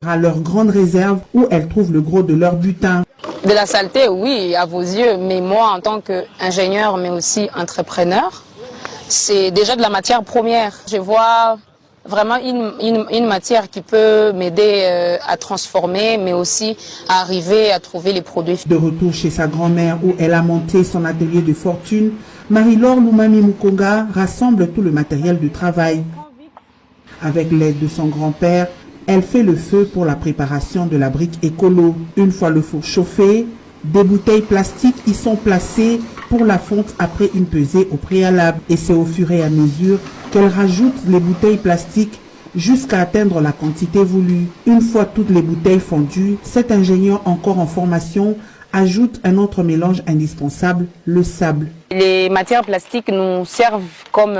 À leur grande réserve où elles trouvent le gros de leur butin. De la saleté, oui, à vos yeux, mais moi en tant qu'ingénieur, mais aussi entrepreneur, c'est déjà de la matière première. Je vois vraiment une matière qui peut m'aider à transformer, mais aussi à arriver à trouver les produits. De retour chez sa grand-mère où elle a monté son atelier de fortune, Marie-Laure Lumami Mukonga rassemble tout le matériel de travail. Avec l'aide de son grand-père, elle fait le feu pour la préparation de la brique écolo. Une fois le four chauffé, des bouteilles plastiques y sont placées pour la fonte après une pesée au préalable. Et c'est au fur et à mesure qu'elle rajoute les bouteilles plastiques jusqu'à atteindre la quantité voulue. Une fois toutes les bouteilles fondues, cet ingénieur encore en formation ajoute un autre mélange indispensable, le sable. Les matières plastiques nous servent comme,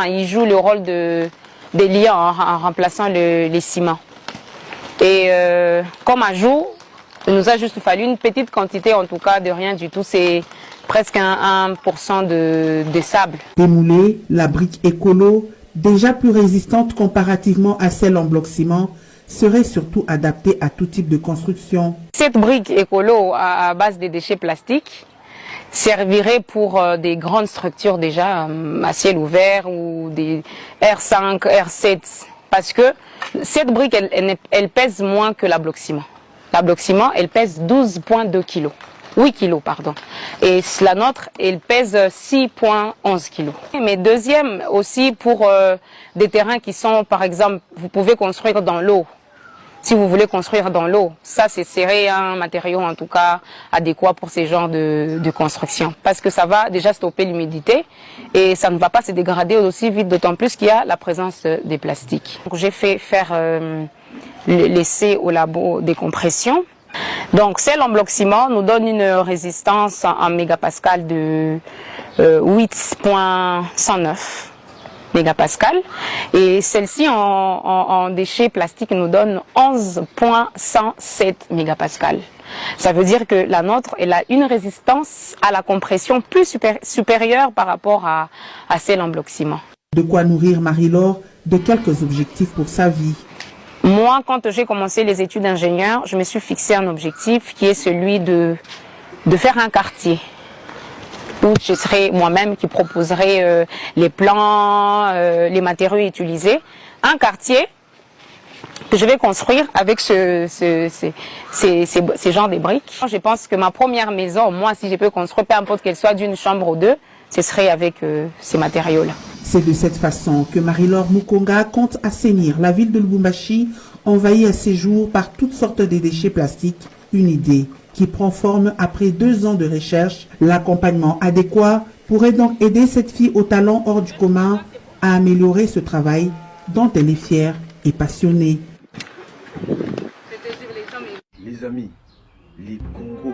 ils jouent le rôle des liants en remplaçant les ciments. Et comme ajout, il nous a juste fallu une petite quantité, en tout cas de rien du tout, c'est presque 1% de sable. Démouler la brique écolo, déjà plus résistante comparativement à celle en bloc ciment, serait surtout adaptée à tout type de construction. Cette brique écolo à base de déchets plastiques servirait pour des grandes structures déjà à ciel ouvert ou des R5, R7, parce que cette brique elle pèse moins que la bloc ciment. La bloc ciment elle pèse 12,2 kg. 8 kg pardon. Et la nôtre elle pèse 6,11 kg. Mais deuxième aussi pour des terrains qui sont par exemple, vous pouvez construire dans l'eau. Si vous voulez construire dans l'eau, ça c'est un matériau en tout cas adéquat pour ces genres de construction. Parce que ça va déjà stopper l'humidité et ça ne va pas se dégrader aussi vite, d'autant plus qu'il y a la présence des plastiques. J'ai fait faire l'essai au labo des compressions. Donc celle en bloc ciment nous donne une résistance en mégapascal de 8,109. mégapascal et celle-ci en déchets plastiques nous donne 11,107 mégapascal. Ça veut dire que la nôtre elle a une résistance à la compression plus supérieure par rapport à celle en bloc ciment. De quoi nourrir Marie-Laure de quelques objectifs pour sa vie. Moi, quand j'ai commencé les études d'ingénieur, je me suis fixé un objectif qui est celui de faire un quartier. Où je serai moi-même qui proposerai les plans, les matériaux utilisés. Un quartier que je vais construire avec ces genres de briques. Je pense que ma première maison, moi, si je peux construire, peu importe qu'elle soit d'une chambre ou deux, ce serait avec ces matériaux-là. C'est de cette façon que Marie-Laure Mukonga compte assainir la ville de Lubumbashi, envahie à ses jours par toutes sortes de déchets plastiques. Une idée qui prend forme après 2 ans de recherche. L'accompagnement adéquat pourrait donc aider cette fille au talent hors du commun à améliorer ce travail dont elle est fière et passionnée. Les amis, les Congo.